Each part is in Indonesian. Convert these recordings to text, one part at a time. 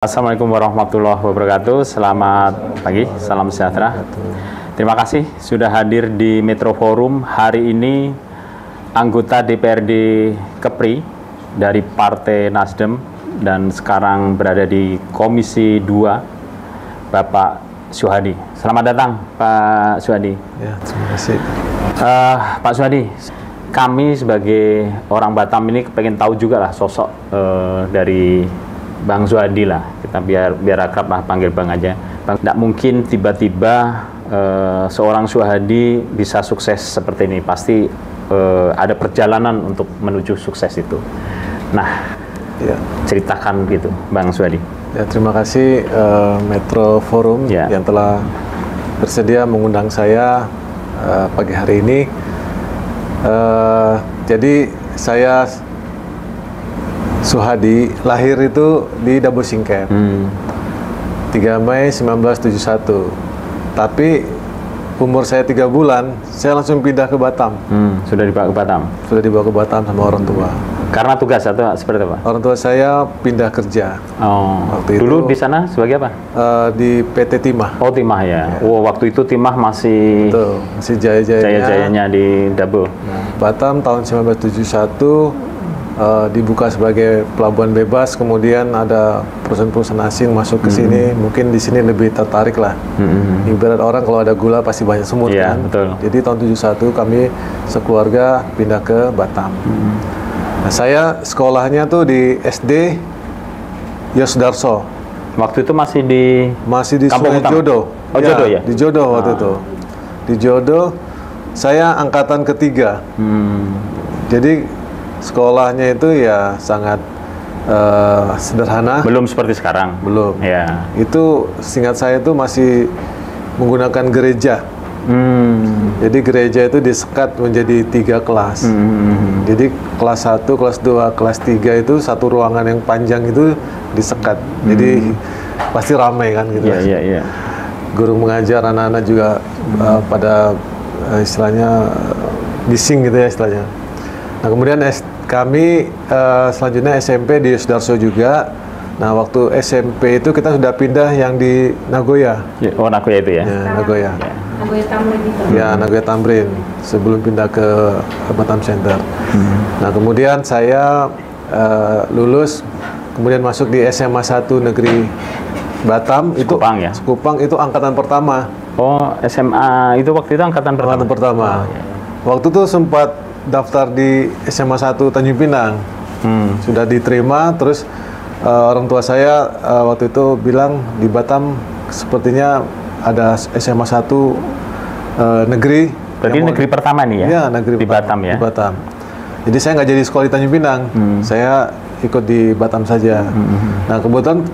Assalamualaikum warahmatullahi wabarakatuh. Selamat pagi, salam sejahtera. Terima kasih sudah hadir di Metro Forum hari ini. Anggota DPRD Kepri dari Partai Nasdem dan sekarang berada di Komisi 2, Bapak Suhadi. Selamat datang, Pak Suhadi. Ya, terima kasih. Pak Suhadi, kami sebagai orang Batam ini pengen tahu juga lah sosok dari Bang Suhadi lah, kita biar akrab lah, panggil Bang aja. Bang, tidak mungkin tiba-tiba seorang Suhadi bisa sukses seperti ini. Pasti ada perjalanan untuk menuju sukses itu. Nah, ya, ceritakan gitu, Bang Suhadi. Ya, terima kasih Metro Forum yang telah bersedia mengundang saya pagi hari ini. Jadi saya Suhadi lahir itu di Dabo Singkep, 3 Mei 1971. Tapi umur saya 3 bulan, saya langsung pindah ke Batam. Sudah dibawa ke Batam? Sudah dibawa ke Batam sama orang tua. Karena tugas atau seperti apa? Orang tua saya pindah kerja. Oh, waktu dulu di sana sebagai apa? Di PT Timah. Oh, Timah ya. Oh, waktu itu Timah masih Betul, masih jaya-jayanya di Dabo. Nah, Batam tahun 1971 dibuka sebagai pelabuhan bebas, kemudian ada perusahaan-perusahaan asing masuk ke sini, mungkin di sini lebih tertarik lah. Ibarat orang kalau ada gula pasti banyak semut kan. Betul. Jadi tahun 71 kami sekeluarga pindah ke Batam. Nah, saya sekolahnya tuh di SD Yosdarso. Waktu itu masih di Kampung Sungai Jodoh. Oh, ya, Jodoh ya? Di Jodoh waktu itu. Di Jodoh, saya angkatan ketiga. Jadi sekolahnya itu ya sangat sederhana. Belum seperti sekarang. Belum. Ya. Itu seingat saya itu masih menggunakan gereja. Jadi gereja itu disekat menjadi 3 kelas. Jadi kelas 1, kelas 2, kelas 3 itu satu ruangan yang panjang itu disekat. Jadi pasti ramai kan gitu. Iya. Guru mengajar, anak-anak juga pada istilahnya bising gitu ya istilahnya. Nah, kemudian kami selanjutnya SMP di Yosdarso juga. Nah, waktu SMP itu kita sudah pindah yang di Nagoya. Oh, Nagoya itu ya? Ya, Nagoya. Nagoya Tamrin itu. Ya, Nagoya Tamrin sebelum pindah ke Batam Center. Nah, kemudian saya lulus, kemudian masuk di SMA 1 Negeri Batam. Sekupang ya? Sekupang itu angkatan pertama. Oh, SMA itu waktu itu angkatan pertama? Angkatan pertama. Oh, ya. Waktu itu sempat daftar di SMA 1 Tanjung Pinang. Sudah diterima, terus orang tua saya waktu itu bilang di Batam sepertinya ada SMA 1 negeri. Berarti negeri pertama nih ya? Ya, negeri di Batam ya? Di Batam. Jadi saya nggak jadi sekolah di Tanjung Pinang, saya ikut di Batam saja. Nah, kebetulan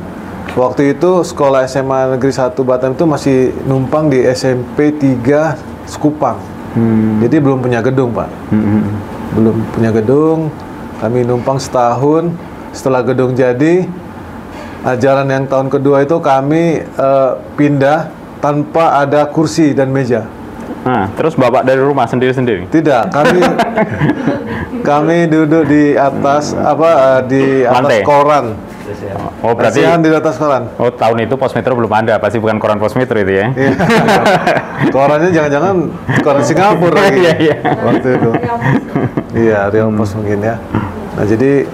waktu itu sekolah SMA Negeri 1 Batam itu masih numpang di SMP 3 Sekupang. Jadi belum punya gedung, Pak. Belum punya gedung. Kami numpang setahun. Setelah gedung jadi, ajaran yang tahun kedua itu kami pindah tanpa ada kursi dan meja. Nah, terus bapak dari rumah sendiri-sendiri? Tidak, kami duduk di atas di atas koran. Oh, berarti di atas koran. Oh, tahun itu Posmetro belum ada, pasti bukan koran Posmetro itu ya? Iya. Korannya jangan-jangan koran Singapura lagi. Iya. Waktu itu. Iya, Real Post mungkin ya. Nah, jadi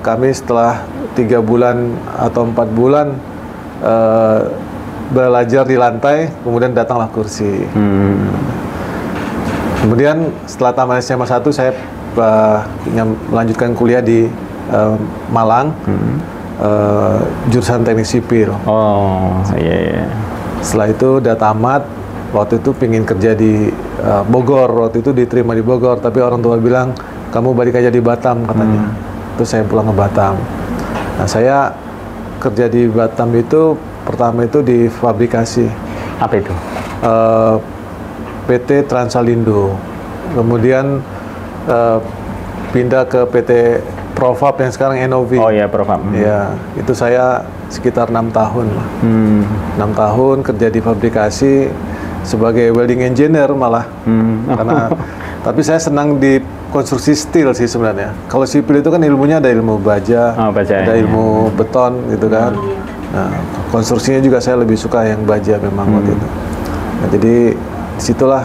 kami setelah 3 bulan atau 4 bulan belajar di lantai, kemudian datanglah kursi. Kemudian setelah tamat SMA 1 saya melanjutkan kuliah di Malang, jurusan teknik sipil. Oh, iya. Setelah itu udah tamat, waktu itu pingin kerja di Bogor, waktu itu diterima di Bogor, tapi orang tua bilang, kamu balik aja di Batam katanya. Terus saya pulang ke Batam. Nah, saya kerja di Batam itu, pertama itu di fabrikasi. Apa itu? PT Transalindo. Kemudian pindah ke PT Profab yang sekarang Enovi. Oh ya, Profab. Ya, itu saya sekitar 6 tahun lah. 6 tahun kerja di fabrikasi sebagai welding engineer malah. Karena Tapi saya senang di konstruksi steel sih sebenarnya. Kalau sipil itu kan ilmunya ada ilmu baja, ada ilmu beton gitu kan. Nah, konstruksinya juga saya lebih suka yang baja memang waktu itu. Nah, jadi disitulah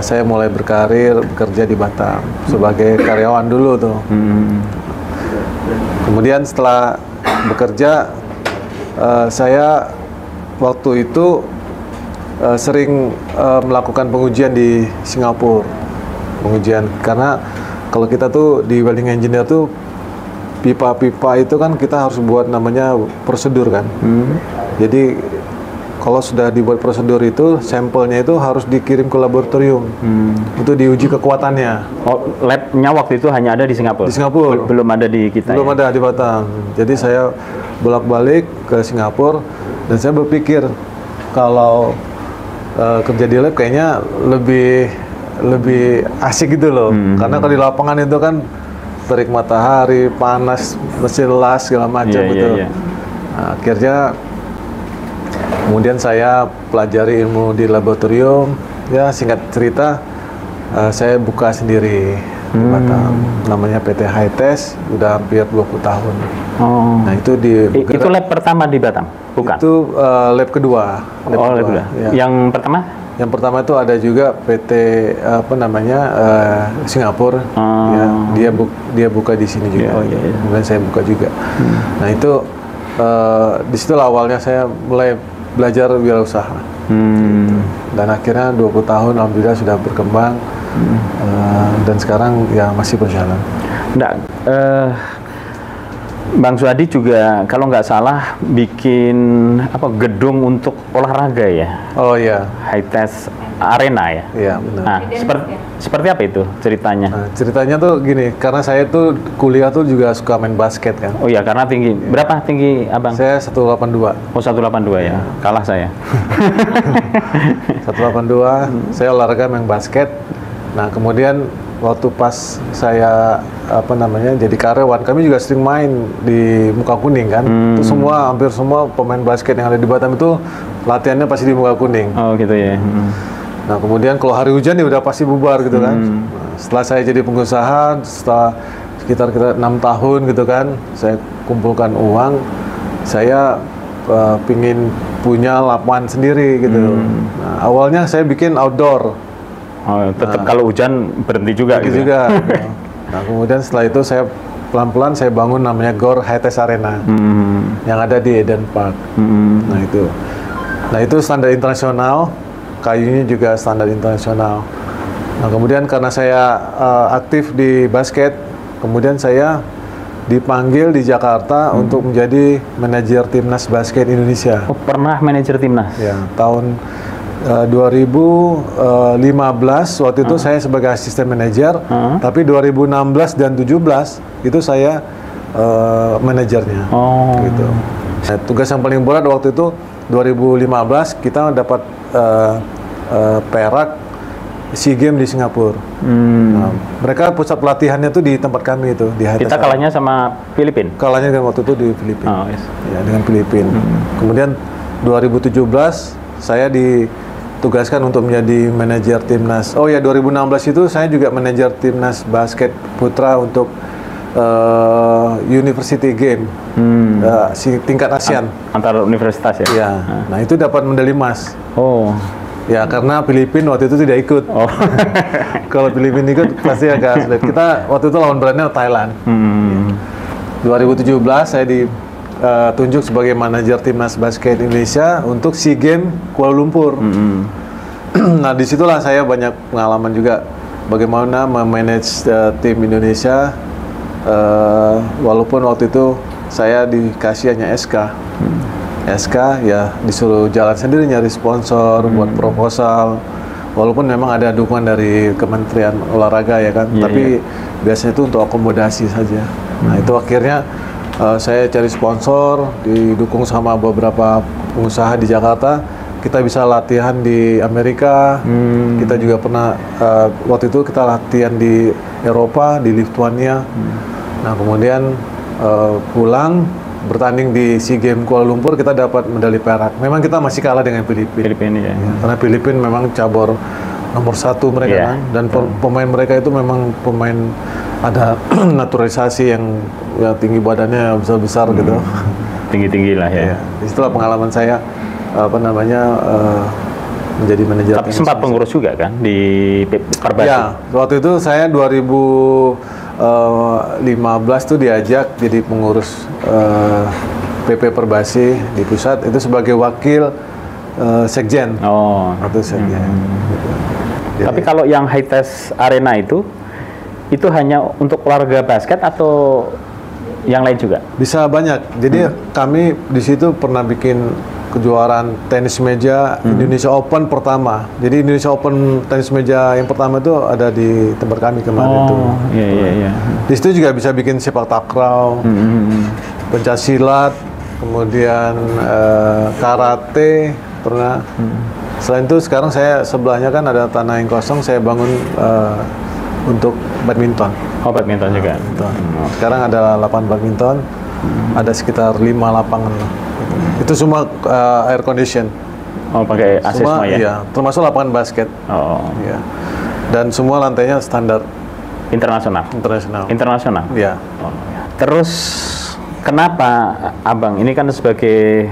saya mulai berkarir, bekerja di Batam sebagai karyawan dulu tuh. Kemudian setelah bekerja, saya waktu itu sering melakukan pengujian di Singapura. Pengujian, karena kalau kita tuh di welding engineer tuh pipa-pipa itu kan kita harus buat namanya prosedur kan. Jadi kalau sudah dibuat prosedur itu, sampelnya itu harus dikirim ke laboratorium untuk diuji kekuatannya. Oh, labnya waktu itu hanya ada di Singapura? Di Singapura. Belum ada di kita? Belum ada di Batam. Jadi saya bolak-balik ke Singapura dan saya berpikir kalau kerja di lab kayaknya lebih asik gitu loh. Karena kalau di lapangan itu kan terik matahari, panas, mesin las segala macam gitu. Nah, akhirnya kemudian saya pelajari ilmu di laboratorium. Ya singkat cerita, saya buka sendiri di Batam. Namanya PT Hi-Test, udah hampir 20 tahun. Nah itu itu lab pertama di Batam? Bukan? Itu lab kedua. Lab kedua. Ya. Yang pertama? Yang pertama itu ada juga PT Singapura. Ya, dia buka di sini juga. Kemudian saya buka juga. Nah itu di situ awalnya saya mulai belajar wirausaha. Gitu. Dan akhirnya 20 tahun alhamdulillah sudah berkembang. Dan sekarang ya masih berjalan. Bang Suhadi juga kalau nggak salah bikin gedung untuk olahraga ya? Oh iya. Hi-Test Arena ya? Iya benar. Nah, seperti apa itu ceritanya? Nah, ceritanya tuh gini, karena saya tuh kuliah tuh juga suka main basket kan. Oh iya, karena tinggi. Berapa tinggi abang? Saya 182. Oh 182 ya? Kalah saya. 182, saya olahraga main basket. Nah kemudian waktu pas saya jadi karyawan, kami juga sering main di Muka Kuning kan. Itu hampir semua pemain basket yang ada di Batam itu latihannya pasti di Muka Kuning. Oh gitu ya. Nah kemudian kalau hari hujan ya udah pasti bubar gitu kan. Nah, setelah saya jadi pengusaha, setelah sekitar 6 tahun gitu kan, saya kumpulkan uang, saya pingin punya lapangan sendiri gitu. Nah, awalnya saya bikin outdoor. Oh, tetap kalau hujan berhenti juga gitu. Juga. Nah, kemudian setelah itu saya pelan-pelan saya bangun namanya GOR Hi-Test Arena. Yang ada di Eden Park. Nah, itu standar internasional, kayunya juga standar internasional. Nah, kemudian karena saya aktif di basket, kemudian saya dipanggil di Jakarta untuk menjadi manajer timnas basket Indonesia. Oh, pernah manajer timnas? Ya, tahun 2015 waktu itu saya sebagai asisten manajer, tapi 2016 dan 17 itu saya manajernya. Gitu. Nah, tugas yang paling berat waktu itu 2015 kita dapat perak SEA Games di Singapura. Nah, mereka pusat pelatihannya tuh di tempat kami itu di Kita kalahnya sama Filipina. Kalahnya dengan waktu itu di Filipina. Ya, dengan Filipina. Kemudian 2017 saya ditugaskan untuk menjadi manajer timnas. Oh ya, 2016 itu saya juga manajer timnas basket putra untuk University Game tingkat ASEAN. Antar universitas ya? Ya. Nah itu dapat medali emas. Oh. Ya karena Filipina waktu itu tidak ikut. Kalau Filipina ikut pasti agak sulit. Kita waktu itu lawan beratnya Thailand. 2017 saya ditunjuk sebagai manajer timnas basket Indonesia untuk SEA Games Kuala Lumpur. Nah disitulah saya banyak pengalaman juga bagaimana memanage tim Indonesia. Walaupun waktu itu saya dikasih hanya SK. SK ya disuruh jalan sendiri nyari sponsor, buat proposal. Walaupun memang ada dukungan dari Kementerian Olahraga ya kan, tapi biasanya itu untuk akomodasi saja. Nah itu akhirnya saya cari sponsor, didukung sama beberapa pengusaha di Jakarta. Kita bisa latihan di Amerika. Kita juga pernah waktu itu kita latihan di Eropa, di Lithuania. Nah kemudian pulang bertanding di SEA Games Kuala Lumpur, kita dapat medali perak. Memang kita masih kalah dengan Filipina. Ya. Karena Filipina memang cabur nomor satu mereka kan, dan pemain mereka itu memang pemain ada naturalisasi yang tinggi badannya besar-besar gitu, tinggi-tinggi lah ya. Itulah pengalaman saya menjadi manajer. Tapi sempat pengurus juga kan di Perbasi? Ya, waktu itu saya 2015 tuh diajak jadi pengurus PP Perbasi di pusat, itu sebagai wakil sekjen. Oh. Waktu sekjen. Jadi, tapi kalau yang Hites Arena itu hanya untuk keluarga basket atau yang lain juga? Bisa banyak. Jadi kami di situ pernah bikin kejuaraan tenis meja Indonesia Open pertama. Jadi Indonesia Open tenis meja yang pertama itu ada di tempat kami kemarin itu. Iya. Di situ juga bisa bikin sepak takraw, pencaksilat, kemudian karate pernah. Selain itu sekarang saya sebelahnya kan ada tanah yang kosong, saya bangun untuk badminton. Oh, badminton juga. Sekarang ada lapangan badminton, ada sekitar 5 lapangan. Itu semua air condition. Oh, pakai AC semua ya? Iya, termasuk lapangan basket. Oh. Iya. Dan semua lantainya standar. Internasional? Internasional? Iya. Oh, ya. Terus, kenapa Abang, ini kan sebagai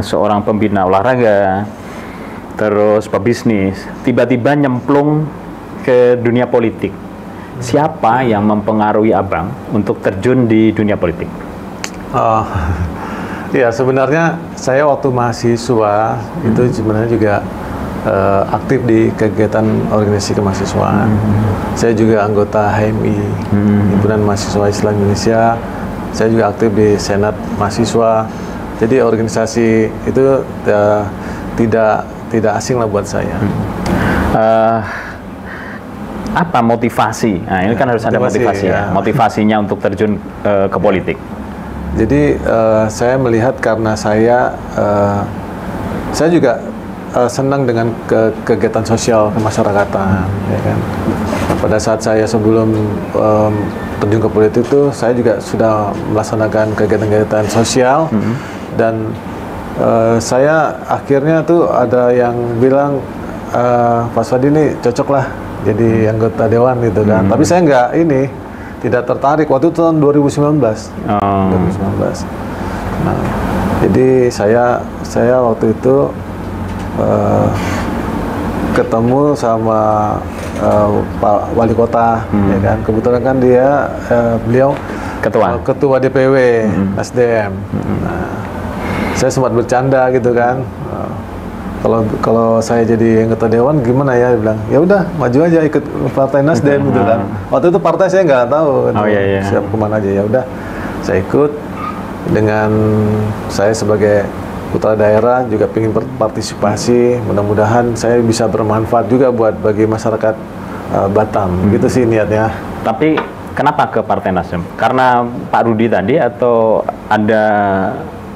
seorang pembina olahraga, terus pebisnis, tiba-tiba nyemplung ke dunia politik. Siapa yang mempengaruhi Abang untuk terjun di dunia politik? Ya, sebenarnya saya waktu mahasiswa itu sebenarnya juga aktif di kegiatan organisasi kemahasiswaan. Saya juga anggota HMI, Himpunan Mahasiswa Islam Indonesia. Saya juga aktif di Senat Mahasiswa. Jadi organisasi itu tidak asing lah buat saya. Apa motivasi? Nah, ini kan harus ada motivasi ya. Motivasinya untuk terjun ke politik. Jadi saya melihat karena saya juga senang dengan kegiatan sosial kemasyarakatan, ya kan. Pada saat saya sebelum terjun ke politik itu, saya juga sudah melaksanakan kegiatan-kegiatan sosial dan saya akhirnya tuh ada yang bilang Pak Swadi ini cocok lah jadi anggota dewan gitu kan. Tapi saya tidak tertarik waktu itu tahun 2019. 2019. Nah, jadi saya waktu itu ketemu sama Pak Wali Kota, ya kan. Kebetulan kan beliau ketua DPW Nasdem. Nah, saya sempat bercanda gitu kan. Kalau saya jadi anggota dewan gimana ya, dia bilang ya udah maju aja ikut partai Nasdem gitu kan. Waktu itu partai saya nggak tahu siapa kemana aja, ya udah saya ikut. Dengan saya sebagai putra daerah juga ingin berpartisipasi, mudah-mudahan saya bisa bermanfaat juga bagi masyarakat Batam. Gitu sih niatnya. Tapi kenapa ke partai Nasdem? Karena Pak Rudi tadi atau ada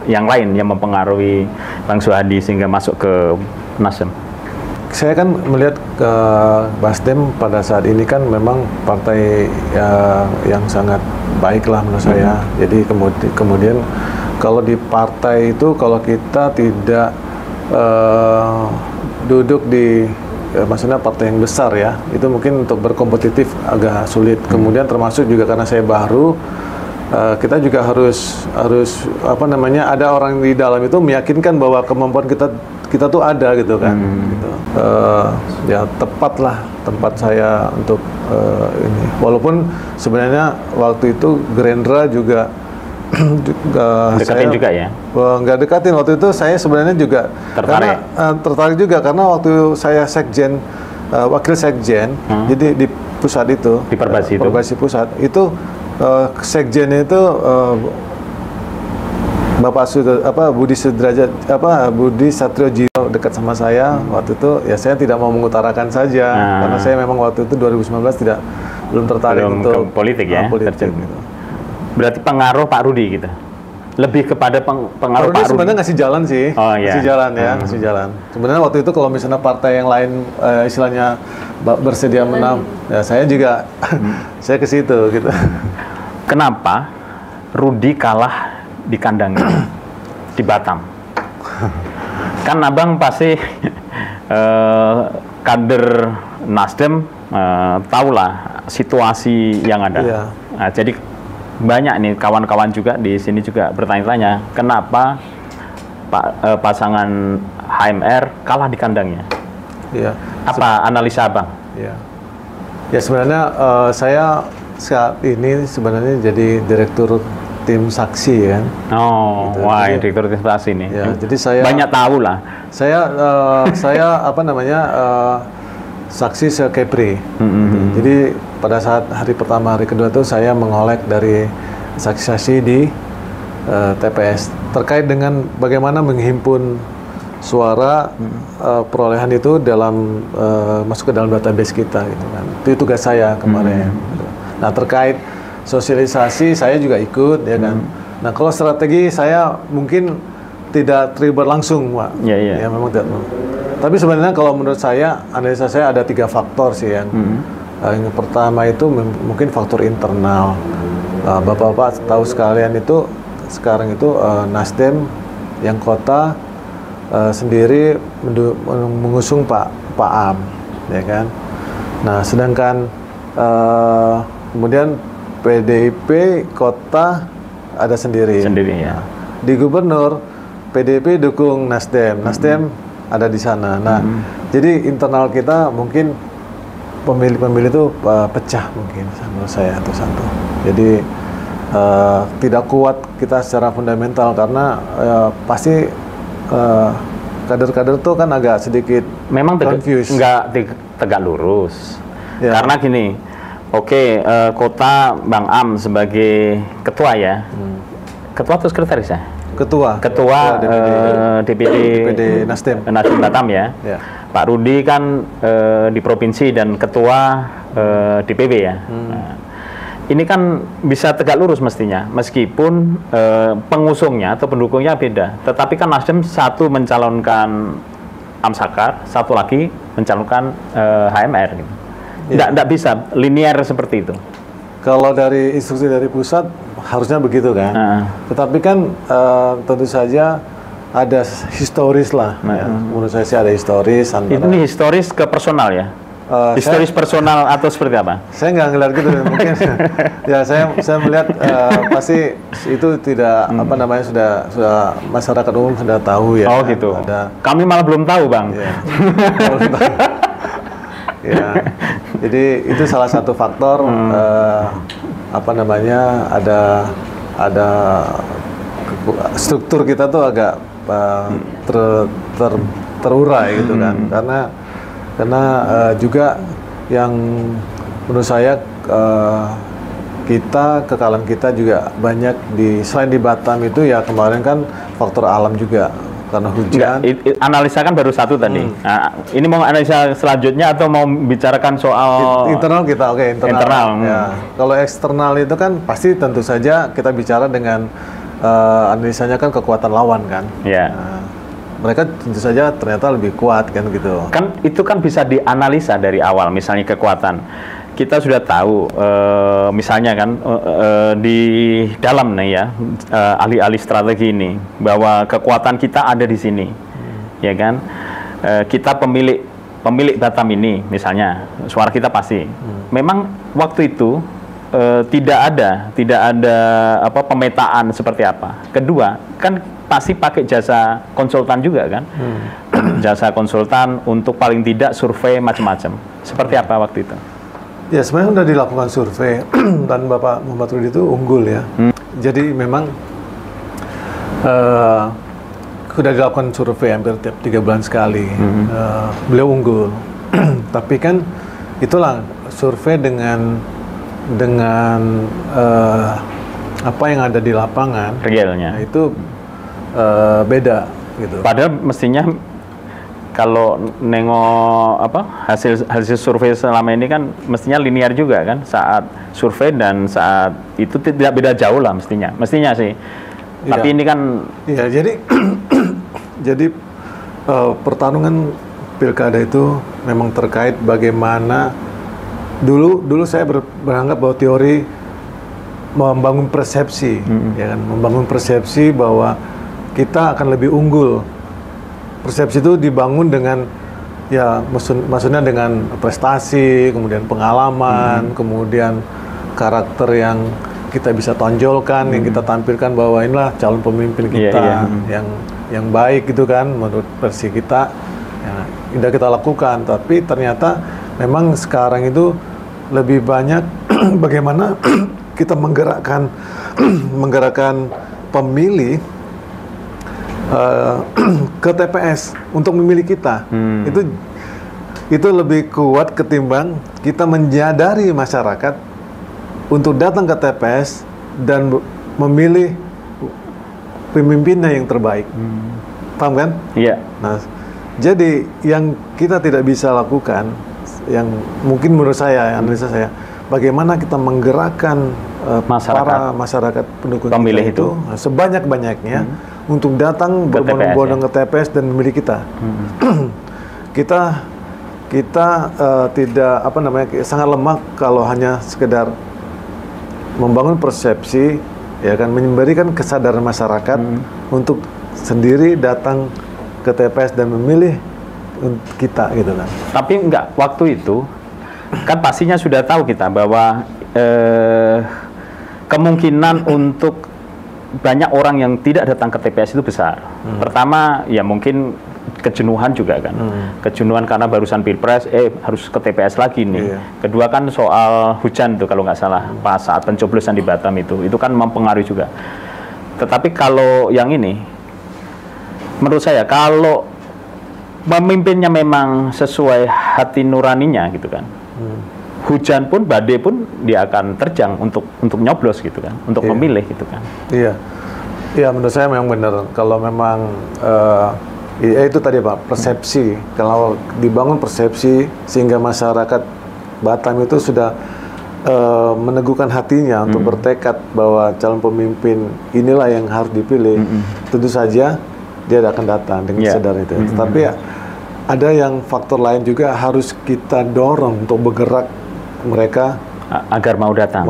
yang lain yang mempengaruhi Bang Suhadi sehingga masuk ke Nasdem? Saya kan melihat ke Nasdem pada saat ini kan memang partai yang sangat baik lah menurut saya. Jadi kemudian kalau di partai itu kalau kita tidak duduk di maksudnya partai yang besar ya, itu mungkin untuk berkompetitif agak sulit. Kemudian termasuk juga karena saya baru, kita juga harus ada orang di dalam itu meyakinkan bahwa kemampuan kita tuh ada gitu kan. Gitu. Ya tepatlah tempat saya untuk ini. Walaupun sebenarnya waktu itu Gerindra juga dekatin juga ya? Nggak dekatin, waktu itu saya sebenarnya juga tertarik juga karena waktu saya sekjen, wakil sekjen, jadi di pusat itu, di Perbasi pusat itu. Sekjennya itu Bapak Budi Satriojiwo dekat sama saya waktu itu. Ya saya tidak mau mengutarakan saja karena saya memang waktu itu 2019 belum tertarik untuk politik ya. Politik, gitu. Berarti pengaruh Pak Rudi gitu. Lebih kepada pengaruh Pak Rudi. Sebenarnya ngasih jalan sih, ngasih jalan ya, ngasih jalan. Sebenarnya waktu itu kalau misalnya partai yang lain istilahnya bersedia menang, ya saya juga saya ke situ gitu. Kenapa Rudi kalah di kandangnya di Batam? Kan Abang pasti kader Nasdem tahulah situasi yang ada. Iya. Nah, jadi banyak nih kawan-kawan juga di sini juga bertanya-tanya kenapa pasangan HMR kalah di kandangnya. Iya. Apa analisa Abang? Ya, ya sebenarnya saya saat ini sebenarnya jadi direktur tim saksi kan. Oh, Gitu. wah, Jadi, direktur tim saksi nih. Ya, jadi saya Banyak tahu lah. saya apa namanya saksi sekepri. Jadi pada saat hari pertama, hari kedua tuh saya mengolek dari saksi-saksi di TPS terkait dengan bagaimana menghimpun suara perolehan itu dalam masuk ke dalam database kita gitu kan. Itu tugas saya kemarin. Nah, terkait sosialisasi saya juga ikut ya kan. Nah, kalau strategi saya mungkin tidak terlibat langsung, Pak. Iya. Ya memang tidak. Tapi sebenarnya kalau menurut saya, analisa saya ada 3 faktor sih yang yang pertama itu mungkin faktor internal. Bapak-bapak tahu sekalian itu sekarang itu Nasdem yang kota sendiri mengusung Pak Am, ya kan. Nah, sedangkan kemudian PDIP kota ada sendiri. Ya. Di gubernur PDIP dukung Nasdem. Nasdem ada di sana. Nah, jadi internal kita mungkin pemilih-pemilih itu pecah mungkin menurut saya itu satu. Jadi tidak kuat kita secara fundamental karena pasti kader-kader tuh kan agak sedikit memang confused. nggak tegak lurus. Ya. Karena gini, oke, kota Bang Am sebagai ketua ya, ketua atau sekretaris ya? Ketua DPD Nasdem Batam ya. Pak Rudi kan di provinsi dan ketua DPB ya. Nah, ini kan bisa tegak lurus mestinya, meskipun pengusungnya atau pendukungnya beda. Tetapi kan Nasdem satu mencalonkan Amsakar, satu lagi mencalonkan HMR. Gitu. Tidak bisa linear seperti itu. Kalau dari instruksi dari pusat harusnya begitu kan. Tetapi kan tentu saja ada historis lah. Ya. Menurut saya sih ada historis. Ini historis ke personal ya? Historis personal atau seperti apa? Saya nggak ngeliat gitu mungkin. Ya saya melihat pasti itu tidak apa namanya sudah masyarakat umum sudah tahu ya. Oh gitu. Kami malah belum tahu Bang. Ya. Ya. Jadi itu salah satu faktor apa namanya ada struktur kita tuh agak terurai gitu kan karena juga yang menurut saya kekalahan kita juga banyak selain di Batam itu ya kemarin kan faktor alam juga karena hujan. Analisa kan baru satu tadi. Nah, ini mau analisa selanjutnya atau mau bicarakan soal internal kita? Oke, internal. Ya. Kalau eksternal itu kan pasti tentu saja kita bicara dengan analisanya kan kekuatan lawan kan. Ya. Nah, mereka tentu saja ternyata lebih kuat kan gitu. Kan itu kan bisa dianalisa dari awal, misalnya kekuatan. Kita sudah tahu, misalnya kan di dalam nih ya ahli-ahli strategi ini bahwa kekuatan kita ada di sini, ya kan? Kita pemilik Batam ini, misalnya suara kita pasti. Memang waktu itu tidak ada apa pemetaan seperti apa. Kedua, kan pasti pakai jasa konsultan juga kan? Jasa konsultan untuk paling tidak survei macam-macam. Seperti apa waktu itu? Ya sebenarnya sudah dilakukan survei dan Bapak Muhammad Rudi itu unggul ya. Jadi memang sudah dilakukan survei hampir tiap 3 bulan sekali. Beliau unggul. Tapi kan itulah survei dengan apa yang ada di lapangan. Realnya. Nah, itu beda gitu. Padahal mestinya kalau nengok hasil survei selama ini kan mestinya linear juga kan saat survei dan saat itu tidak beda jauh lah mestinya sih. Ya. Tapi ini kan ya jadi pertarungan pilkada itu memang terkait bagaimana dulu saya beranggap bahwa teori membangun persepsi ya kan, membangun persepsi bahwa kita akan lebih unggul. Persepsi itu dibangun dengan Ya, maksudnya dengan prestasi, kemudian pengalaman, kemudian karakter yang kita bisa tonjolkan, yang kita tampilkan bahwa inilah calon pemimpin kita yang baik gitu kan, menurut versi kita. Ya, tidak kita lakukan, tapi ternyata memang sekarang itu lebih banyak bagaimana kita menggerakkan pemilih ke TPS untuk memilih kita. Itu lebih kuat ketimbang kita menyadari masyarakat untuk datang ke TPS dan memilih pemimpinnya yang terbaik. Paham kan? Iya. Nah, jadi yang kita tidak bisa lakukan, yang mungkin menurut saya, analisa saya, bagaimana kita menggerakkan para masyarakat pendukung pemilih itu sebanyak-banyaknya untuk datang berbondong-bondong ke TPS dan memilih kita. kita tidak sangat lemah kalau hanya sekedar membangun persepsi, ya kan, memberikan kesadaran masyarakat untuk sendiri datang ke TPS dan memilih kita gitu kan. Tapi enggak, waktu itu kan pastinya sudah tahu kita bahwa kemungkinan untuk banyak orang yang tidak datang ke TPS itu besar. Pertama, ya mungkin kejenuhan juga kan. Kejenuhan karena barusan Pilpres, harus ke TPS lagi nih. Kedua kan soal hujan tuh kalau nggak salah, pas saat pencoblosan di Batam itu kan mempengaruhi juga. Tetapi kalau yang ini, menurut saya kalau pemimpinnya memang sesuai hati nuraninya gitu kan, hujan pun, badai pun dia akan terjang untuk nyoblos gitu kan, untuk memilih gitu kan. Iya, menurut saya memang benar. Kalau memang itu tadi Pak, persepsi. Kalau dibangun persepsi sehingga masyarakat Batam itu sudah meneguhkan hatinya untuk bertekad bahwa calon pemimpin inilah yang harus dipilih, tentu saja dia akan datang dengan kesadaran itu. Tapi ya, ada yang faktor lain juga harus kita dorong untuk bergerak mereka agar mau datang.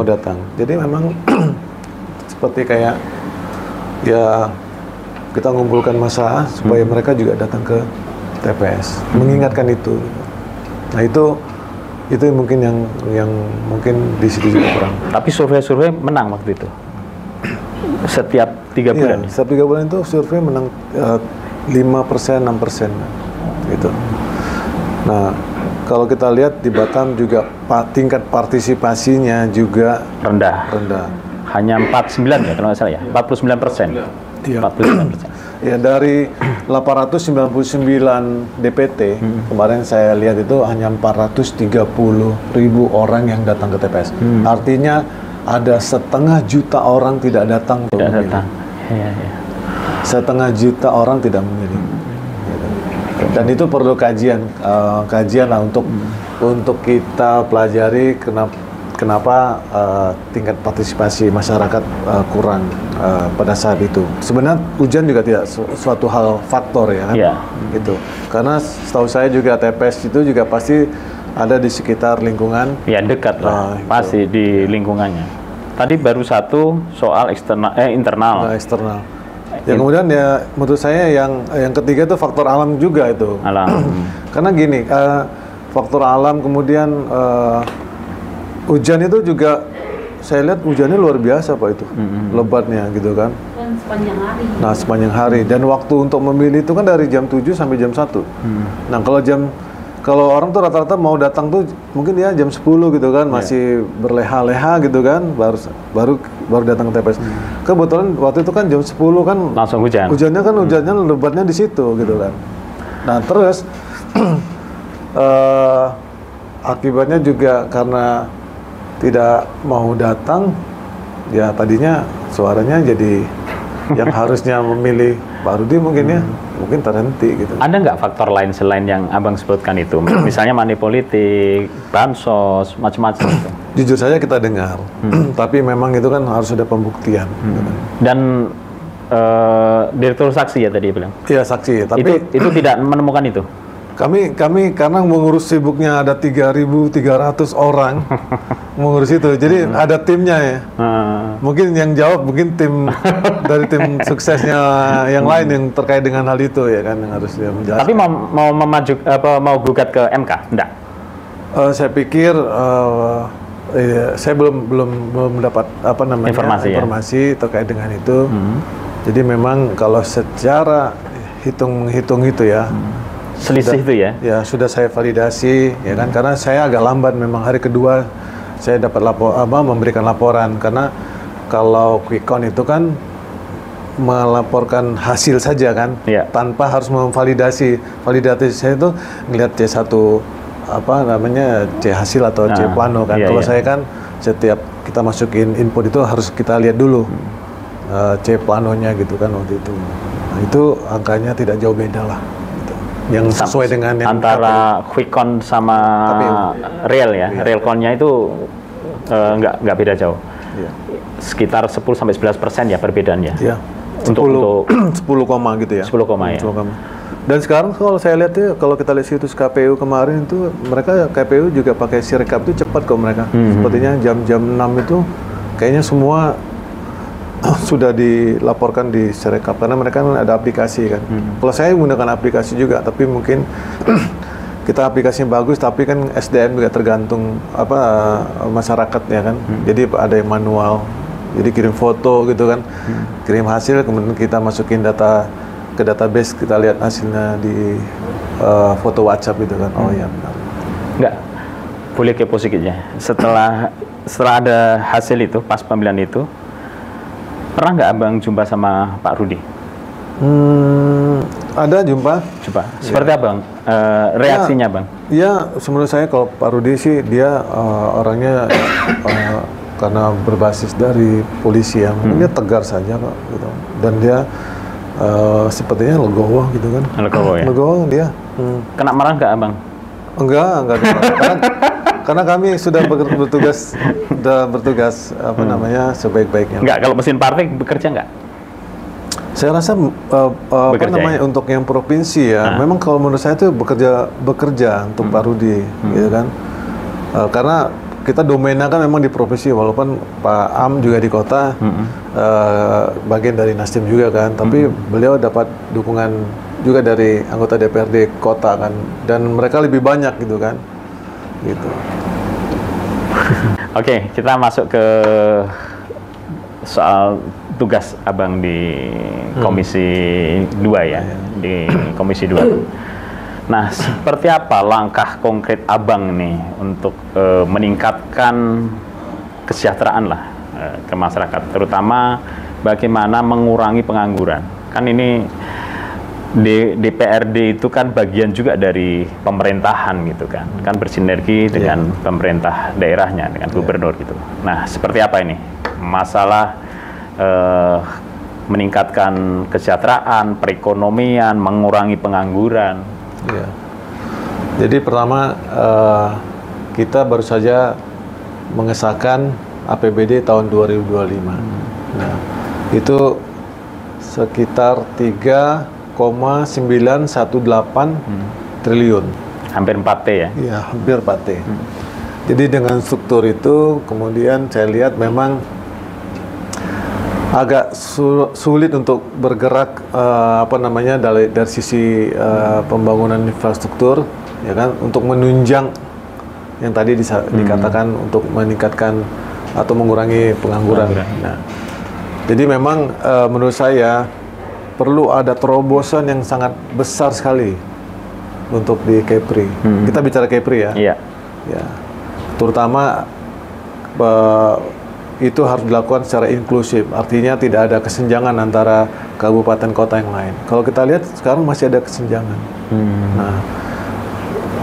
Jadi memang seperti kayak ya kita ngumpulkan massa supaya mereka juga datang ke TPS, mengingatkan itu. Nah itu mungkin yang mungkin di situ juga kurang. Tapi survei menang waktu itu. Setiap 3 bulan. Setiap 3 bulan itu survei menang 5%, 6% gitu. Nah, kalau kita lihat di Batam juga tingkat partisipasinya juga rendah. Hanya 49 ya kalau nggak salah ya, 49%. Iya. 49%. Ya, dari 899 DPT kemarin saya lihat itu hanya 430.000 orang yang datang ke TPS. Artinya ada 500.000 orang tidak datang. Ya. 500.000 orang tidak memilih. Dan itu perlu kajian lah untuk kita pelajari kenapa tingkat partisipasi masyarakat kurang pada saat itu. Sebenarnya hujan juga tidak suatu hal faktor ya kan? Gitu. Karena setahu saya juga TPS itu juga pasti ada di sekitar lingkungan. Ya dekat lah, pasti di lingkungannya. Tadi baru satu soal internal. Eksternal. Yang kemudian ya menurut saya yang ketiga itu faktor alam juga itu. Karena gini, faktor alam kemudian hujan itu juga saya lihat hujannya luar biasa Pak itu, lebatnya gitu kan. Dan sepanjang hari. Nah sepanjang hari dan waktu untuk memilih itu kan dari jam 7 sampai jam 1. Nah kalau orang tuh rata-rata mau datang tuh mungkin ya jam 10 gitu kan, masih berleha-leha gitu kan, baru datang ke TPS. Kebetulan waktu itu kan jam 10 kan langsung hujan. Hujannya lebatnya di situ gitu kan. Nah terus akibatnya juga karena tidak mau datang, ya tadinya suaranya jadi yang harusnya memilih Pak Rudi mungkin mungkin terhenti gitu. Ada nggak faktor lain selain yang Abang sebutkan itu? Misalnya money politik, bansos, macam-macam itu. Jujur saja kita dengar, tapi memang itu kan harus ada pembuktian. Gitu. Dan direktur saksi ya tadi bilang? Iya saksi, tapi itu tidak menemukan itu? Kami karena mengurus sibuknya ada 3.300 orang mengurus itu. Jadi ada timnya ya. Mungkin yang jawab mungkin tim dari tim suksesnya yang lain yang terkait dengan hal itu ya kan yang harus dia menjelaskan. Tapi mau gugat ke MK? Enggak. Saya pikir saya belum mendapat informasi terkait dengan itu. Jadi memang kalau secara hitung itu ya. Selisih itu ya? Ya sudah saya validasi ya kan karena saya agak lambat memang hari kedua saya dapat memberikan laporan karena kalau quick count itu kan melaporkan hasil saja kan tanpa harus memvalidasi. Validasi saya itu ngelihat C1 C hasil atau C plano kan. Kalau saya kan setiap kita masukin input itu harus kita lihat dulu C planonya gitu kan waktu itu. Nah, itu angkanya tidak jauh beda lah. Yang sesuai dengan yang antara quick count sama real ya. Real count-nya itu nggak beda jauh. Sekitar 10-11% ya perbedaannya. Iya. Untuk 10 koma gitu ya. 10 koma ya. 10 koma. Dan sekarang kalau saya lihat ya, kalau kita lihat situs KPU kemarin itu mereka KPU juga pakai Sirekap itu cepat kok mereka. Sepertinya jam-jam 6 itu kayaknya semua sudah dilaporkan di Sirekap karena mereka kan ada aplikasi kan. Kalau saya menggunakan aplikasi juga, tapi mungkin kita aplikasinya bagus, tapi kan SDM juga tergantung masyarakat ya kan. Jadi ada yang manual, jadi kirim foto gitu kan, kirim hasil, kemudian kita masukin data ke database, kita lihat hasilnya di foto WhatsApp gitu kan. Oh ya benar. Enggak, boleh kepo sedikit ya. Setelah ada hasil itu, pas pemilihan itu, pernah nggak Abang jumpa sama Pak Rudi? Ada jumpa. Seperti Abang, reaksinya Bang? Ya, menurut saya kalau Pak Rudi sih dia orangnya karena berbasis dari polisi ya, dia tegar saja kok gitu. Dan dia sepertinya legowo gitu kan. Legowo ya? Legowo dia. Kena marah nggak Abang? Enggak karena kami sudah bertugas sebaik-baiknya. Enggak, kalau mesin partai bekerja nggak? Saya rasa untuk yang provinsi ya, memang kalau menurut saya itu bekerja untuk Pak Rudi, gitu kan? Karena kita domainnya kan memang di provinsi, walaupun Pak Am juga di kota, bagian dari Nasdem juga kan, tapi beliau dapat dukungan juga dari anggota DPRD kota kan, dan mereka lebih banyak gitu kan, gitu. Oke, kita masuk ke soal tugas Abang di Komisi 2 ya, di Komisi 2. Nah, seperti apa langkah konkret Abang nih untuk meningkatkan kesejahteraan lah ke masyarakat, terutama bagaimana mengurangi pengangguran. Kan ini DPRD itu kan bagian juga dari pemerintahan gitu kan bersinergi dengan pemerintah daerahnya, dengan gubernur gitu. Nah, seperti apa ini masalah meningkatkan kesejahteraan, perekonomian, mengurangi pengangguran? Ya. Jadi pertama kita baru saja mengesahkan APBD tahun 2025. Nah, itu sekitar 3,918 triliun. Hampir 4T ya? Iya, hampir 4T. Jadi dengan struktur itu, kemudian saya lihat memang agak sulit untuk bergerak dari sisi pembangunan infrastruktur, ya kan, untuk menunjang yang tadi dikatakan untuk meningkatkan atau mengurangi pengangguran. Nah, jadi memang menurut saya perlu ada terobosan yang sangat besar sekali untuk di Kepri. Kita bicara Kepri ya. Iya. Ya. Terutama itu harus dilakukan secara inklusif. Artinya tidak ada kesenjangan antara kabupaten kota yang lain. Kalau kita lihat sekarang masih ada kesenjangan. Nah,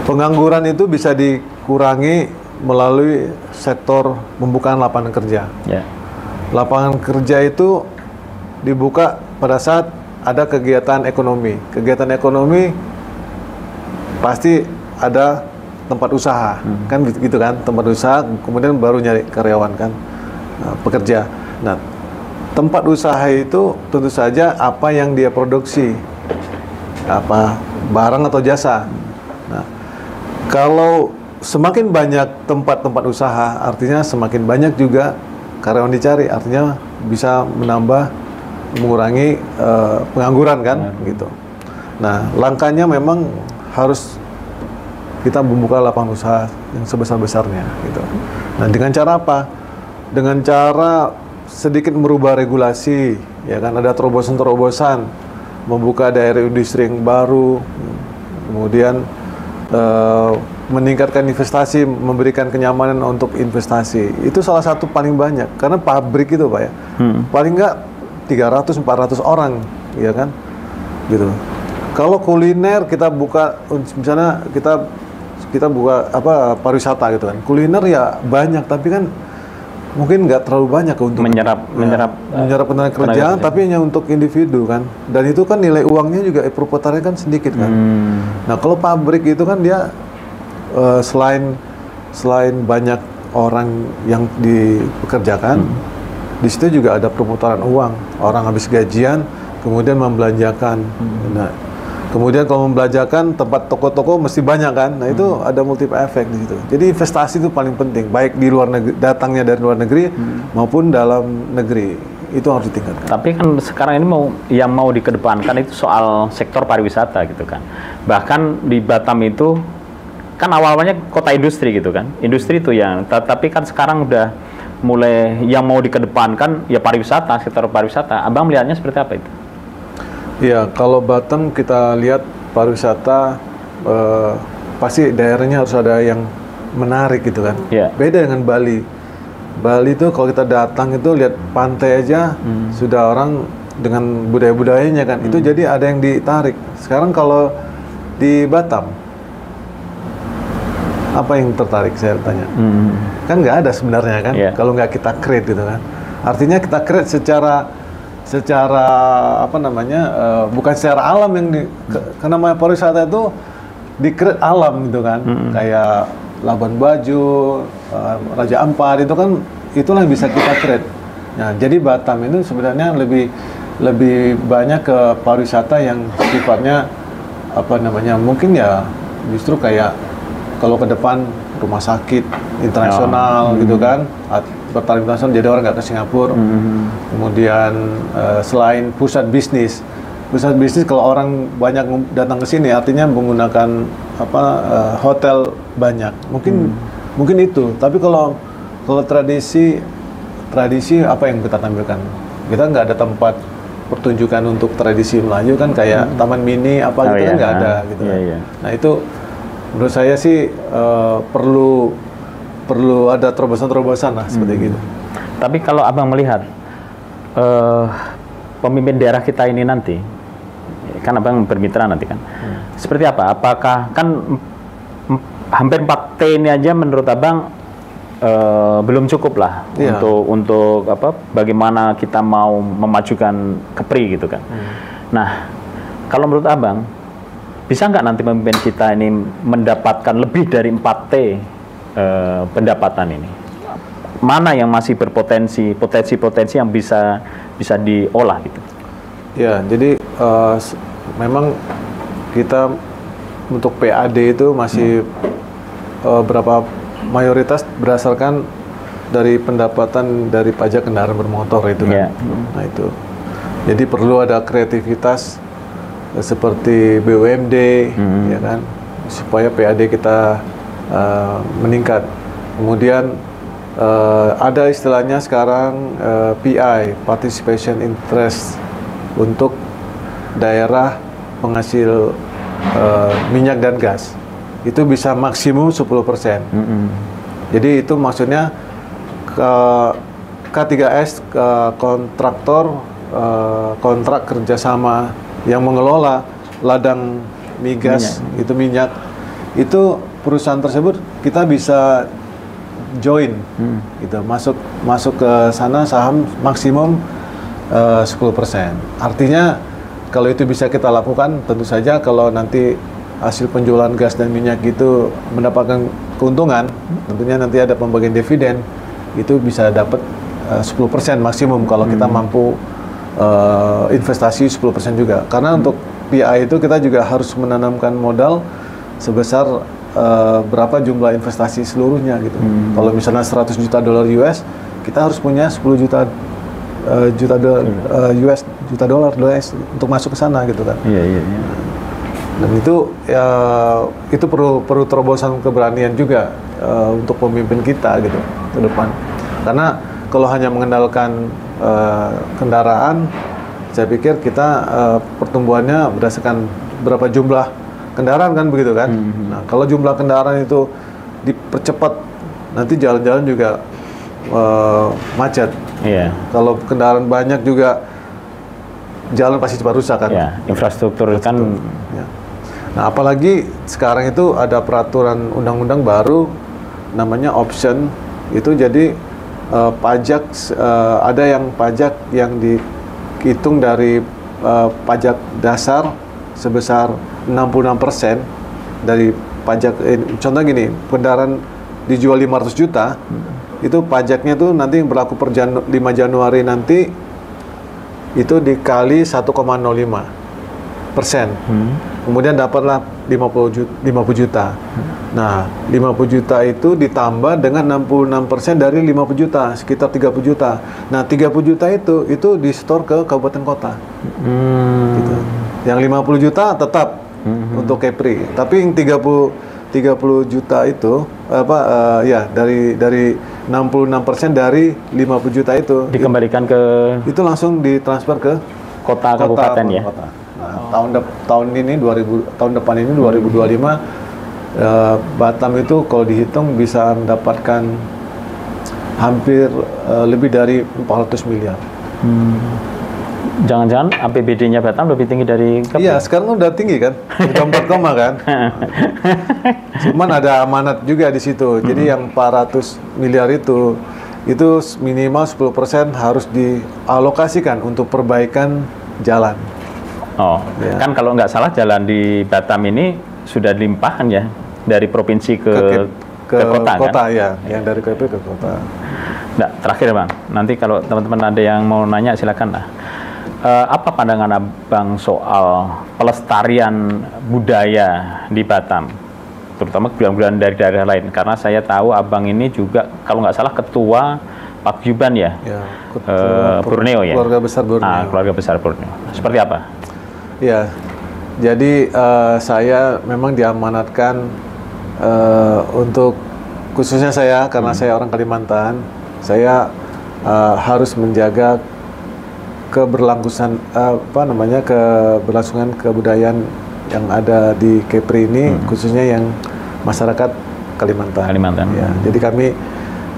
pengangguran itu bisa dikurangi melalui sektor pembukaan lapangan kerja. Yeah. Lapangan kerja itu dibuka pada saat ada kegiatan ekonomi. Kegiatan ekonomi pasti ada tempat usaha, kan gitu kan, tempat usaha, kemudian baru nyari karyawan kan, pekerja. Nah, tempat usaha itu tentu saja apa yang dia produksi, apa barang atau jasa. Nah, kalau semakin banyak tempat-tempat usaha, artinya semakin banyak juga karyawan dicari, artinya bisa mengurangi pengangguran kan, gitu. Nah, langkahnya memang harus kita membuka lapangan usaha yang sebesar-besarnya, gitu. Nah, dengan cara apa? Dengan cara sedikit merubah regulasi, ya kan, ada terobosan-terobosan, membuka daerah industri yang baru, kemudian meningkatkan investasi, memberikan kenyamanan untuk investasi. Itu salah satu paling banyak, karena pabrik itu Pak ya, paling nggak 300-400 orang, ya kan, gitu. Kalau kuliner kita buka, misalnya kita buka pariwisata gitu kan, kuliner ya banyak, tapi kan mungkin nggak terlalu banyak untuk menyerap tenaga kerja, tapi hanya untuk individu kan, dan itu kan nilai uangnya juga perputarannya kan sedikit kan. Nah, kalau pabrik itu kan dia selain banyak orang yang dipekerjakan, di situ juga ada perputaran uang, orang habis gajian kemudian membelanjakan. Nah, kemudian kalau membelanjakan, tempat toko-toko mesti banyak kan. Nah, itu ada multiple effect di situ. Jadi investasi itu paling penting, baik di luar negeri, datangnya dari luar negeri maupun dalam negeri. Itu harus ditingkatkan. Tapi kan sekarang ini mau dikedepankan itu soal sektor pariwisata gitu kan. Bahkan di Batam itu kan awalnya kota industri gitu kan. Industri itu tapi kan sekarang udah mulai yang mau dikedepankan ya pariwisata, sektor pariwisata. Abang melihatnya seperti apa itu? Ya, kalau Batam kita lihat pariwisata pasti daerahnya harus ada yang menarik gitu kan. Yeah. Beda dengan Bali. Bali itu kalau kita datang itu lihat pantai aja sudah orang dengan budaya-budayanya kan. Itu jadi ada yang ditarik. Sekarang kalau di Batam apa yang tertarik, saya tanya? Kan nggak ada sebenarnya kan. Yeah. Kalau nggak kita create gitu kan. Artinya kita create secara bukan secara alam yang karena namanya pariwisata itu di-create alam gitu kan, kayak Labuan Bajo, Raja Ampat, itu kan itulah yang bisa kita create. Nah, jadi Batam itu sebenarnya lebih banyak ke pariwisata yang sifatnya mungkin ya justru kayak kalau ke depan rumah sakit internasional gitu kan, bertarif internasional, jadi orang nggak ke Singapura. Kemudian selain pusat bisnis kalau orang banyak datang ke sini artinya menggunakan hotel banyak, mungkin itu. Tapi kalau tradisi apa yang kita tampilkan, kita nggak ada tempat pertunjukan untuk tradisi Melayu kan, kayak taman mini kan nggak ada gitu. Nah, itu menurut saya sih perlu ada terobosan-terobosan lah seperti gitu. Tapi kalau Abang melihat pemimpin daerah kita ini nanti, kan Abang bermitra nanti kan, seperti apa? Apakah kan hampir 4T ini aja menurut Abang belum cukup lah untuk bagaimana kita mau memajukan Kepri gitu kan. Nah, kalau menurut Abang bisa nggak nanti pemimpin kita ini mendapatkan lebih dari 4T pendapatan ini? Mana yang masih berpotensi yang bisa diolah gitu? Ya, jadi memang kita untuk PAD itu masih berapa mayoritas berdasarkan dari pendapatan dari pajak kendaraan bermotor itu kan. Nah, itu. Jadi perlu ada kreativitas seperti BUMD, ya kan, supaya PAD kita meningkat. Kemudian ada istilahnya sekarang PI, Participation Interest, untuk daerah penghasil minyak dan gas. Itu bisa maksimum 10%. Jadi itu maksudnya K3S, kontraktor kontrak kerjasama yang mengelola ladang migas, itu minyak, itu perusahaan tersebut kita bisa join, gitu, masuk ke sana saham maksimum 10%. Artinya kalau itu bisa kita lakukan, tentu saja kalau nanti hasil penjualan gas dan minyak itu mendapatkan keuntungan, tentunya nanti ada pembagian dividen, itu bisa dapat 10% maksimum kalau kita mampu investasi 10% juga. Karena untuk PI itu kita juga harus menanamkan modal sebesar berapa jumlah investasi seluruhnya gitu. Kalau misalnya 100 juta dolar US, kita harus punya 10 juta dolar US untuk masuk ke sana gitu kan. Iya. Dan itu perlu terobosan keberanian juga untuk pemimpin kita gitu ke depan. Karena kalau hanya mengandalkan kendaraan, saya pikir kita pertumbuhannya berdasarkan berapa jumlah kendaraan kan begitu kan. Nah, kalau jumlah kendaraan itu dipercepat, nanti jalan-jalan juga macet. Iya. Kalau kendaraan banyak juga jalan pasti cepat rusak kan. Ya, infrastruktur kan. Ya. Nah, apalagi sekarang itu ada peraturan undang-undang baru namanya option, itu jadi pajak ada yang pajak yang dihitung dari pajak dasar sebesar 66% dari pajak. Contoh gini, kendaraan dijual 500 juta, itu pajaknya tuh nanti yang berlaku per 5 Januari nanti itu dikali 1,05%. Kemudian dapatlah 50 juta. Nah, 50 juta itu ditambah dengan 66% dari 50 juta, sekitar 30 juta. Nah, 30 juta itu di-store ke kabupaten kota. Gitu. Yang 50 juta tetap untuk Kepri. Tapi yang 30 juta itu dari 66% dari 50 juta itu dikembalikan ke itu langsung ditransfer ke kota kabupaten ya. Kota. Nah, tahun depan ini 2025 Batam itu kalau dihitung bisa mendapatkan hampir lebih dari 400 miliar. Jangan-jangan APBD-nya Batam lebih tinggi dari Kepri? Iya, sekarang udah tinggi kan, udah 4, kan. Cuman ada amanat juga di situ. Jadi yang 400 miliar itu minimal 10% harus dialokasikan untuk perbaikan jalan. Oh, ya. Kan kalau nggak salah jalan di Batam ini sudah limpahan ya dari provinsi ke kota kan? Ya, yang dari Kepri ke kota. Nah, terakhir Bang, nanti kalau teman-teman ada yang mau nanya silakan lah. Apa pandangan Abang soal pelestarian budaya di Batam, terutama bulan-bulan dari daerah lain? Karena saya tahu Abang ini juga kalau nggak salah ketua Paguyuban ya, Borneo ya. Keluarga besar Borneo. Keluarga besar Borneo. Seperti apa? Ya, jadi saya memang diamanatkan untuk khususnya saya karena saya orang Kalimantan, saya harus menjaga keberlangsungan kebudayaan yang ada di Kepri ini, khususnya yang masyarakat Kalimantan. Ya, jadi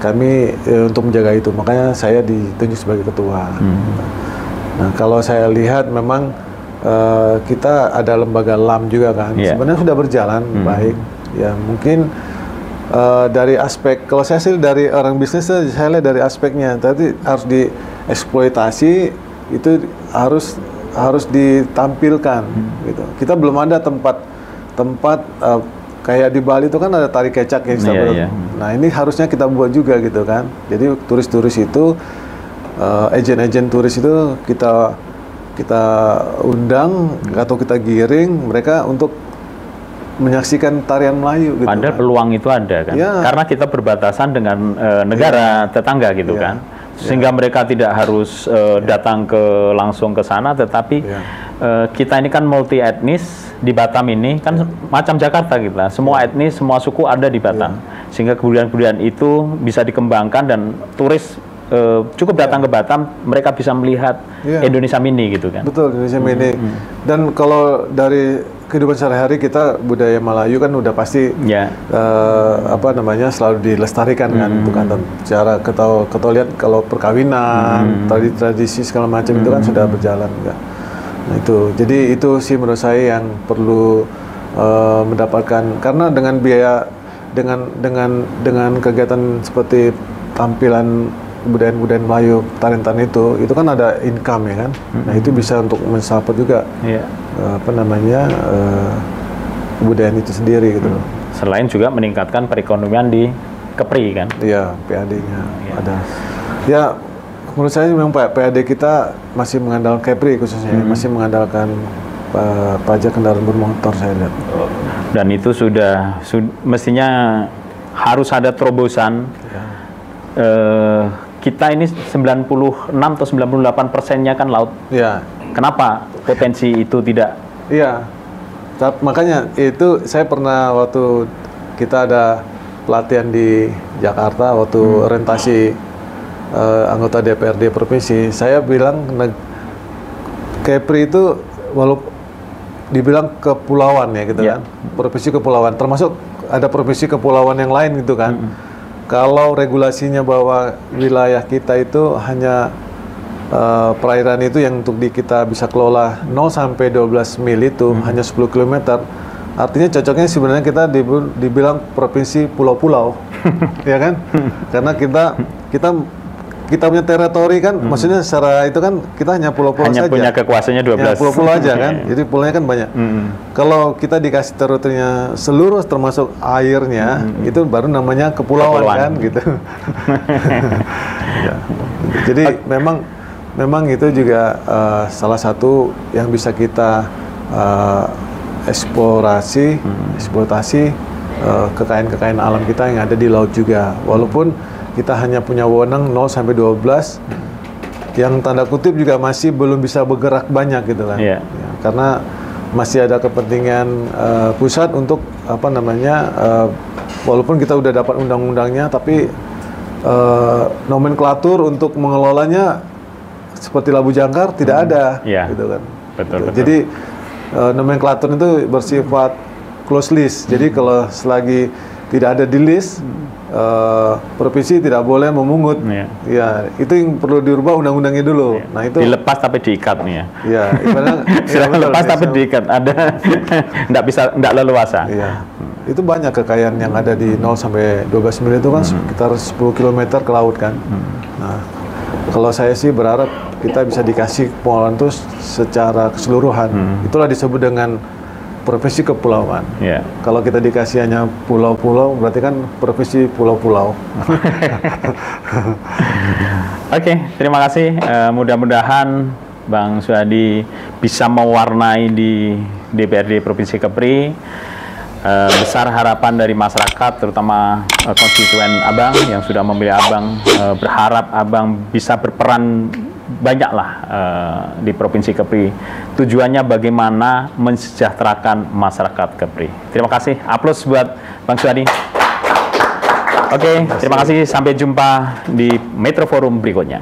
kami untuk menjaga itu, makanya saya ditunjuk sebagai ketua. Nah, kalau saya lihat memang kita ada lembaga LAM juga kan, sebenarnya sudah berjalan baik. Ya mungkin dari aspek, kalau saya sih dari orang bisnis saya lihat dari aspeknya, tadi harus dieksploitasi. Itu harus ditampilkan gitu. Kita belum ada tempat kayak di Bali itu kan ada tari kecak ya. Nah, ini harusnya kita buat juga gitu kan. Jadi turis-turis itu agen-agen turis itu kita undang atau kita giring mereka untuk menyaksikan tarian Melayu gitu. Padahal peluang itu ada kan. Ya. Karena kita berbatasan dengan negara tetangga gitu kan. Sehingga mereka tidak harus datang langsung ke sana, tetapi kita ini kan multi etnis di Batam ini kan macam Jakarta kita, semua etnis, semua suku ada di Batam, sehingga kebudayaan itu bisa dikembangkan dan turis cukup datang ke Batam, mereka bisa melihat Indonesia mini gitu kan. Betul, Indonesia mini. Dan kalau dari kehidupan sehari-hari kita budaya Melayu kan udah pasti selalu dilestarikan kan, itu kan cara kita lihat kalau perkawinan, tradisi segala macam itu kan sudah berjalan enggak. Nah itu, jadi itu sih menurut saya yang perlu mendapatkan, karena dengan biaya dengan kegiatan seperti tampilan budaya-budaya Melayu, tarian-tarian itu kan ada income ya kan. Nah itu bisa untuk mensupport juga kebudayaan itu sendiri gitu. Selain juga meningkatkan perekonomian di Kepri kan? Iya, PAD-nya ada. Ya menurut saya memang PAD kita masih mengandalkan Kepri khususnya, masih mengandalkan pajak kendaraan bermotor saya lihat. Dan itu sudah mestinya harus ada terobosan. Ya. Kita ini 96 atau 98%-nya kan laut. Ya. Kenapa potensi itu tidak? Iya. Makanya itu saya pernah waktu kita ada pelatihan di Jakarta waktu orientasi anggota DPRD provinsi, saya bilang Kepri itu walaupun dibilang kepulauan ya gitu kan, provinsi kepulauan, termasuk ada provinsi kepulauan yang lain gitu kan. Kalau regulasinya bahwa wilayah kita itu hanya perairan itu yang untuk kita bisa kelola 0 sampai 12 mil itu hanya 10 km. Artinya cocoknya sebenarnya kita dibilang provinsi pulau-pulau, ya kan? Karena kita punya teritori kan, maksudnya secara itu kan kita hanya pulau-pulau saja. Hanya punya kekuasaannya 12. Ya, pulau-pulau aja kan, jadi pulaunya kan banyak. Kalau kita dikasih teritorinya seluruh termasuk airnya, itu baru namanya kepulauan kan, gitu. Ya. Jadi memang itu juga salah satu yang bisa kita eksploitasi kekayaan-kekayaan alam kita yang ada di laut juga. Walaupun kita hanya punya wewenang 0 sampai 12 yang tanda kutip juga masih belum bisa bergerak banyak gitu kan. Ya, karena masih ada kepentingan pusat untuk walaupun kita udah dapat undang-undangnya tapi nomenklatur untuk mengelolanya seperti Labu Jangkar tidak ada gitu kan. Betul. Jadi nomenklatur itu bersifat close list. Jadi kalau selagi tidak ada di list, provinsi tidak boleh memungut. Ya, itu yang perlu dirubah undang-undangnya dulu. Nah, itu dilepas tapi diikat nih ya. Iya, lepas tapi diikat, ada enggak leluasa. Iya. Itu banyak kekayaan yang ada di 0 sampai 12 mil itu kan sekitar 10 km ke laut kan. Nah, kalau saya sih berharap kita bisa dikasih pengelolaan itu secara keseluruhan. Itulah disebut dengan provinsi kepulauan. Kalau kita dikasih hanya pulau-pulau, berarti kan provinsi pulau-pulau. Oke, terima kasih. Mudah-mudahan Bang Suhadi bisa mewarnai di DPRD Provinsi Kepri. Besar harapan dari masyarakat, terutama konstituen Abang yang sudah memilih Abang. Berharap Abang bisa berperan banyaklah di Provinsi Kepri. Tujuannya bagaimana mensejahterakan masyarakat Kepri. Terima kasih. Aplaus buat Bang Suhadi. Oke, terima kasih. Sampai jumpa di Metro Forum berikutnya.